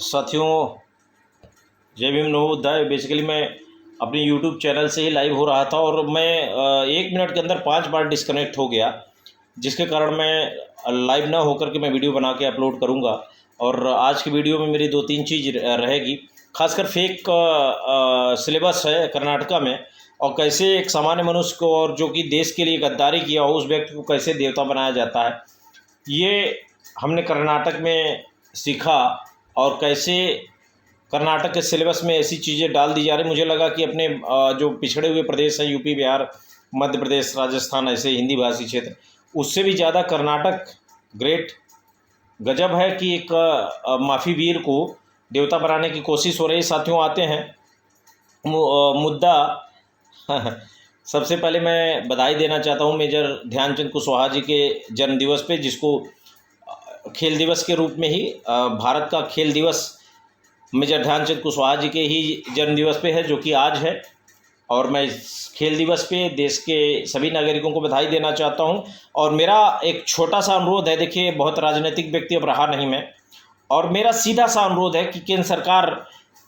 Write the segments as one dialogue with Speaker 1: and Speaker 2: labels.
Speaker 1: साथियों, जय भीम नवोदय। बेसिकली मैं अपनी यूट्यूब चैनल से ही लाइव हो रहा था और मैं 1 मिनट के अंदर 5 बार डिस्कनेक्ट हो गया, जिसके कारण मैं लाइव ना होकर के मैं वीडियो बना के अपलोड करूंगा। और आज की वीडियो में मेरी 2-3 चीज़ रहेगी। खासकर फेक सिलेबस है कर्नाटका में, और कैसे एक सामान्य मनुष्य को और जो कि देश के लिए गद्दारी किया हो उस व्यक्ति को कैसे देवता बनाया जाता है, ये हमने कर्नाटक में सीखा। और कैसे कर्नाटक के सिलेबस में ऐसी चीज़ें डाल दी जा रही। मुझे लगा कि अपने जो पिछड़े हुए प्रदेश हैं, यूपी, बिहार, मध्य प्रदेश, राजस्थान, ऐसे हिंदी भाषी क्षेत्र, उससे भी ज़्यादा कर्नाटक ग्रेट गजब है कि एक माफी वीर को देवता बनाने की कोशिश हो रही। साथियों, आते हैं मुद्दा। सबसे पहले मैं बधाई देना चाहता हूं मेजर ध्यानचंद कुशवाहा जी के जन्मदिवस पे, जिसको खेल दिवस के रूप में ही भारत का खेल दिवस मेजर ध्यानचंद कुशवाहा जी के ही जन्मदिवस पे है, जो कि आज है। और मैं इस खेल दिवस पे देश के सभी नागरिकों को बधाई देना चाहता हूं। और मेरा एक छोटा सा अनुरोध है, देखिए बहुत राजनीतिक व्यक्ति अब रहा नहीं मैं, और मेरा सीधा सा अनुरोध है कि केंद्र सरकार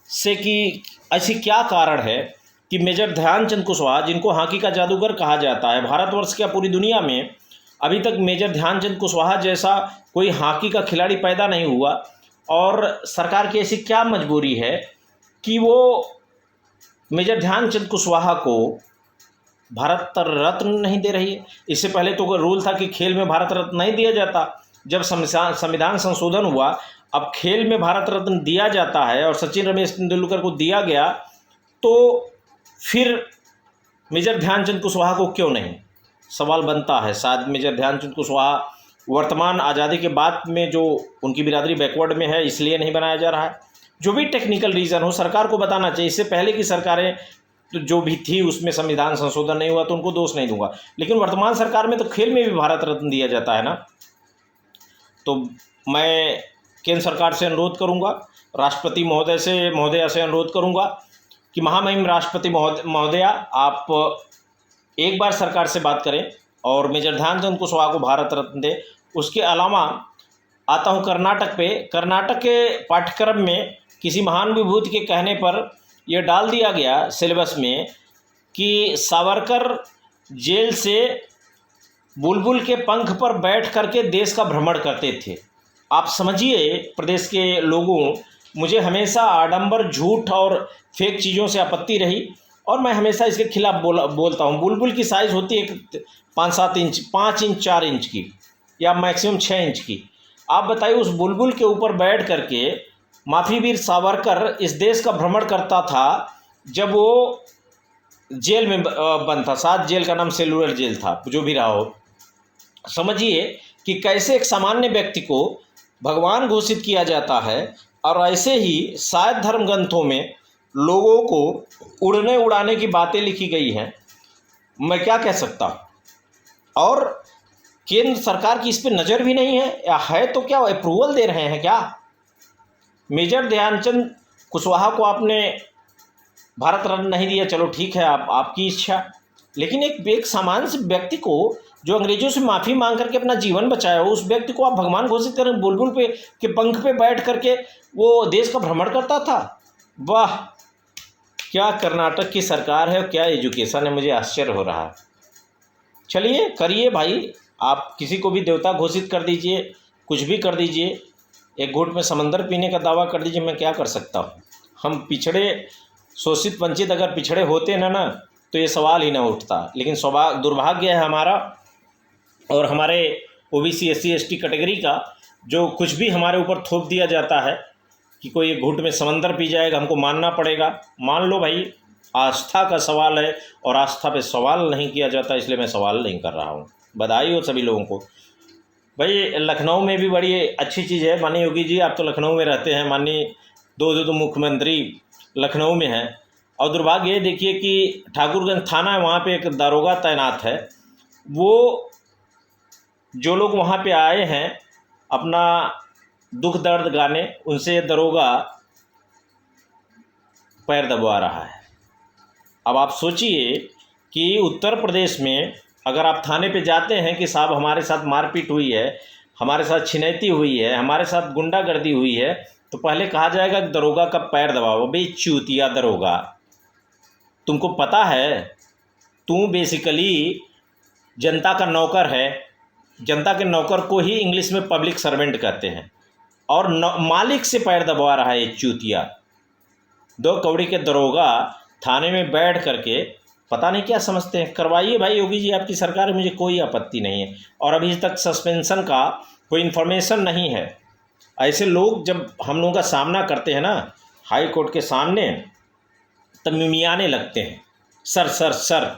Speaker 1: से कि ऐसी क्या कारण है कि मेजर ध्यानचंद कुशवाहा, जिनको हॉकी का जादूगर कहा जाता है, भारतवर्ष क्या पूरी दुनिया में अभी तक मेजर ध्यानचंद कुशवाहा जैसा कोई हॉकी का खिलाड़ी पैदा नहीं हुआ, और सरकार की ऐसी क्या मजबूरी है कि वो मेजर ध्यानचंद कुशवाहा को भारत रत्न नहीं दे रही है। इससे पहले तो रूल था कि खेल में भारत रत्न नहीं दिया जाता। जब संविधान संशोधन हुआ, अब खेल में भारत रत्न दिया जाता है और सचिन रमेश तेंदुलकर को दिया गया, तो फिर मेजर ध्यानचंद कुशवाहा को क्यों नहीं? सवाल बनता है। शायद मेजर ध्यानचंद कुशवाहा वर्तमान आज़ादी के बाद में जो उनकी बिरादरी बैकवर्ड में है, इसलिए नहीं बनाया जा रहा है। जो भी टेक्निकल रीज़न हो, सरकार को बताना चाहिए। इससे पहले की सरकारें तो जो भी थी उसमें संविधान संशोधन नहीं हुआ, तो उनको दोष नहीं दूंगा। लेकिन वर्तमान सरकार में तो खेल में भी भारत रत्न दिया जाता है ना। तो मैं केंद्र सरकार से अनुरोध करूंगा, राष्ट्रपति महोदया से अनुरोध करूंगा कि महामहिम राष्ट्रपति महोदया, आप एक बार सरकार से बात करें और मेजर ध्यानचंद कुशवाहा को भारत रत्न दें। उसके अलावा आता हूं कर्नाटक पे। कर्नाटक के पाठ्यक्रम में किसी महान विभूति के कहने पर यह डाल दिया गया सिलेबस में कि सावरकर जेल से बुलबुल के पंख पर बैठ करके देश का भ्रमण करते थे। आप समझिए प्रदेश के लोगों, मुझे हमेशा आडंबर, झूठ और फेक चीज़ों से आपत्ति रही, और मैं हमेशा इसके खिलाफ बोलता हूँ। बुलबुल की साइज़ होती है 5-7 इंच, 5 इंच, 4 इंच की, या मैक्सिमम 6 इंच की। आप बताइए, उस बुलबुल के ऊपर बैठ करके माफी वीर सावरकर इस देश का भ्रमण करता था जब वो जेल में बंद था। साथ जेल का नाम सेलुलर जेल था, जो भी रहा हो। समझिए कि कैसे एक सामान्य व्यक्ति को भगवान घोषित किया जाता है, और ऐसे ही शायद धर्म ग्रंथों में लोगों को उड़ने उड़ाने की बातें लिखी गई हैं। मैं क्या कह सकता हूँ? और केंद्र सरकार की इस पर नज़र भी नहीं है, या है तो क्या अप्रूवल दे रहे हैं क्या? मेजर ध्यानचंद कुशवाहा को आपने भारत रत्न नहीं दिया, चलो ठीक है, आपकी इच्छा। लेकिन एक सामान्य से व्यक्ति को जो अंग्रेजों से माफ़ी मांग करके अपना जीवन बचाया हो, उस व्यक्ति को आप भगवान घोषित करें। बुलबुल पे के पंख पे बैठ करके वो देश का भ्रमण करता था। वाह, क्या कर्नाटक की सरकार है, क्या एजुकेशन है, मुझे आश्चर्य हो रहा है। चलिए करिए भाई, आप किसी को भी देवता घोषित कर दीजिए, कुछ भी कर दीजिए, एक घूंट में समंदर पीने का दावा कर दीजिए, मैं क्या कर सकता हूँ? हम पिछड़े, शोषित, वंचित अगर पिछड़े होते ना तो ये सवाल ही ना उठता। लेकिन दुर्भाग्य है हमारा और हमारे ओबीसी, SC, ST कैटेगरी का, जो कुछ भी हमारे ऊपर थोप दिया जाता है कि कोई एक घूंट में समंदर पी जाएगा, हमको मानना पड़ेगा। मान लो भाई, आस्था का सवाल है और आस्था पे सवाल नहीं किया जाता, इसलिए मैं सवाल नहीं कर रहा हूँ। बधाई हो सभी लोगों को। भाई लखनऊ में भी बड़ी अच्छी चीज़ है। माननीय योगी जी, आप तो लखनऊ में रहते हैं, माननीय दो मुख्यमंत्री लखनऊ में हैं, और दुर्भाग्य ये देखिए कि ठाकुरगंज थाना है, वहाँ पे एक दारोगा तैनात है। वो जो लोग वहाँ पे आए हैं अपना दुख दर्द गाने, उनसे दरोगा पैर दबवा रहा है। अब आप सोचिए कि उत्तर प्रदेश में अगर आप थाने पे जाते हैं कि साहब हमारे साथ मारपीट हुई है, हमारे साथ छिनैती हुई है, हमारे साथ गुंडागर्दी हुई है, तो पहले कहा जाएगा कि दरोगा का पैर दबाओ। अबे चूतिया दरोगा, तुमको पता है तू बेसिकली जनता का नौकर है। जनता के नौकर को ही इंग्लिश में पब्लिक सर्वेंट कहते हैं, और मालिक से पैर दबा रहा है चूतिया। 2 कौड़ी के दरोगा थाने में बैठ करके पता नहीं क्या समझते हैं। करवाइए भाई योगी जी आपकी सरकार है, मुझे कोई आपत्ति नहीं है। और अभी तक सस्पेंशन का कोई इन्फॉर्मेशन नहीं है। ऐसे लोग जब हम लोगों का सामना करते हैं ना हाई कोर्ट के सामने, तब मिमियाने लगते हैं, सर सर सर।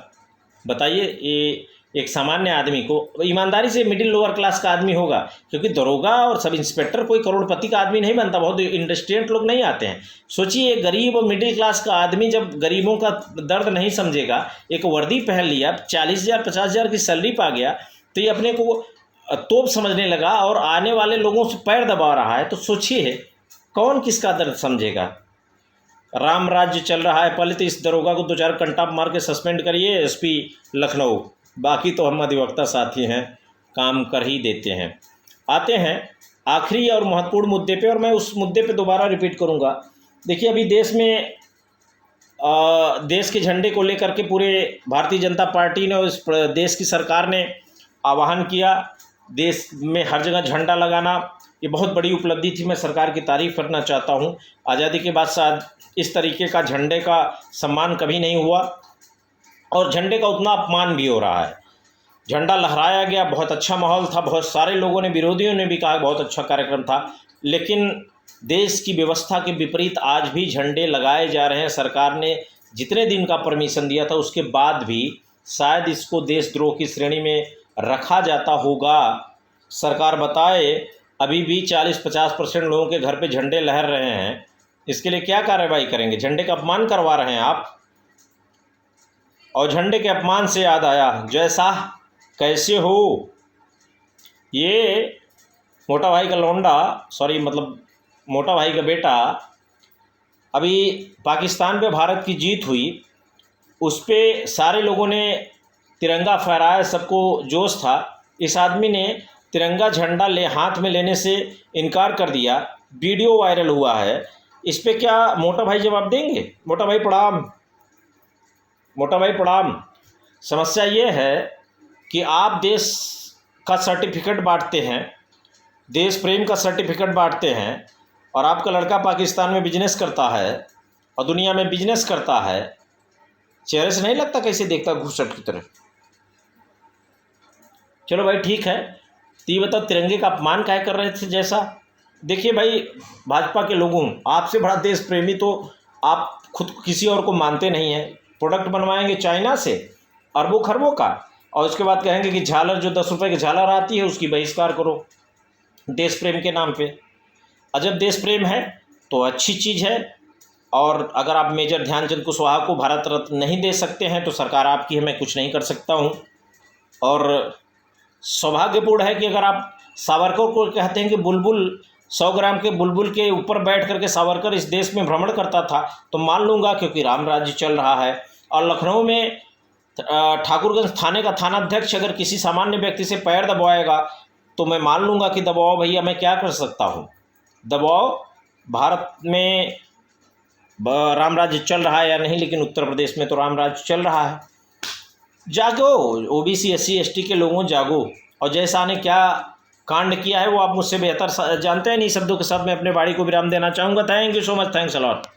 Speaker 1: बताइए, ये एक सामान्य आदमी को, ईमानदारी से मिडिल लोअर क्लास का आदमी होगा, क्योंकि दरोगा और सब इंस्पेक्टर कोई करोड़पति का आदमी नहीं बनता, बहुत इंडस्ट्रियंट लोग नहीं आते हैं। सोचिए, गरीब और मिडिल क्लास का आदमी जब गरीबों का दर्द नहीं समझेगा, एक वर्दी पहन लिया, 40,000 50,000 की सैलरी पा गया, तो ये अपने को तोप समझने लगा और आने वाले लोगों से पैर दबा रहा है, तो सोचिए कौन किसका दर्द समझेगा। राम राज्य चल रहा है। पहले तो इस दरोगा को 2-4 कंटाप मार के सस्पेंड करिए, एसपी लखनऊ। बाकी तो हम अधिवक्ता साथी हैं, काम कर ही देते हैं। आते हैं आखिरी और महत्वपूर्ण मुद्दे पे, और मैं उस मुद्दे पे दोबारा रिपीट करूँगा। देखिए, अभी देश में देश के झंडे को लेकर के पूरे भारतीय जनता पार्टी ने और इस देश की सरकार ने आह्वान किया। देश में हर जगह झंडा लगाना ये बहुत बड़ी उपलब्धि थी। मैं सरकार की तारीफ़ करना चाहता हूँ। आज़ादी के बाद शायद इस तरीके का झंडे का सम्मान कभी नहीं हुआ, और झंडे का उतना अपमान भी हो रहा है। झंडा लहराया गया, बहुत अच्छा माहौल था, बहुत सारे लोगों ने, विरोधियों ने भी कहा बहुत अच्छा कार्यक्रम था, लेकिन देश की व्यवस्था के विपरीत आज भी झंडे लगाए जा रहे हैं। सरकार ने जितने दिन का परमिशन दिया था उसके बाद भी शायद इसको देशद्रोह की श्रेणी में रखा जाता होगा। सरकार बताए अभी भी 40-50% लोगों के घर पे झंडे लहर रहे हैं। इसके लिए क्या कार्रवाई करेंगे? झंडे का अपमान करवा रहे हैं आप। और झंडे के अपमान से याद आया, जय शाह कैसे हो? ये मोटा भाई का लौंडा, सॉरी मतलब मोटा भाई का बेटा, अभी पाकिस्तान पे भारत की जीत हुई, उस पर सारे लोगों ने तिरंगा फहराया, सबको जोश था। इस आदमी ने तिरंगा झंडा हाथ में लेने से इनकार कर दिया। वीडियो वायरल हुआ है। इस पे क्या मोटा भाई जवाब देंगे? मोटा भाई प्रणाम। मोटा भाई प्रणाम। समस्या ये है कि आप देश का सर्टिफिकेट बांटते हैं, देश प्रेम का सर्टिफिकेट बांटते हैं, और आपका लड़का पाकिस्तान में बिजनेस करता है और दुनिया में बिजनेस करता है। चेहरे से नहीं लगता कैसे देखता घूसट की तरह। चलो भाई ठीक है, तो ये बताओ तिरंगे का अपमान काहे कर रहे थे जैसा? देखिए भाई, भाजपा के लोगों, आपसे बड़ा देश प्रेमी तो आप खुद किसी और को मानते नहीं हैं। प्रोडक्ट बनवाएंगे चाइना से अरबों खरबों का, और उसके बाद कहेंगे कि झालर जो 10 रुपये की झालर आती है उसकी बहिष्कार करो देश प्रेम के नाम पे। अजब देश प्रेम है तो अच्छी चीज़ है। और अगर आप मेजर ध्यानचंद कुशवाहा को भारत रत्न नहीं दे सकते हैं तो सरकार आपकी है, मैं कुछ नहीं कर सकता हूँ। और सौभाग्यपूर्ण है कि अगर आप सावरकर को कहते हैं कि बुलबुल 100 ग्राम के बुलबुल के ऊपर बैठ करके सावरकर इस देश में भ्रमण करता था, तो मान लूँगा, क्योंकि राम राज्य चल रहा है। और लखनऊ में ठाकुरगंज थाने का थानाध्यक्ष अगर किसी सामान्य व्यक्ति से पैर दबाएगा तो मैं मान लूँगा कि दबाओ भैया, मैं क्या कर सकता हूँ, दबाओ। भारत में राम राज्य चल रहा है या नहीं, लेकिन उत्तर प्रदेश में तो राम राज्य चल रहा है। जागो ओबीसी SC ST के लोगों, जागो। और जय शाह ने क्या कांड किया है वो आप मुझसे बेहतर जानते हैं। इन शब्दों के साथ मैं अपने बाड़ी को विराम देना चाहूँगा। Thank you so much, thanks a lot.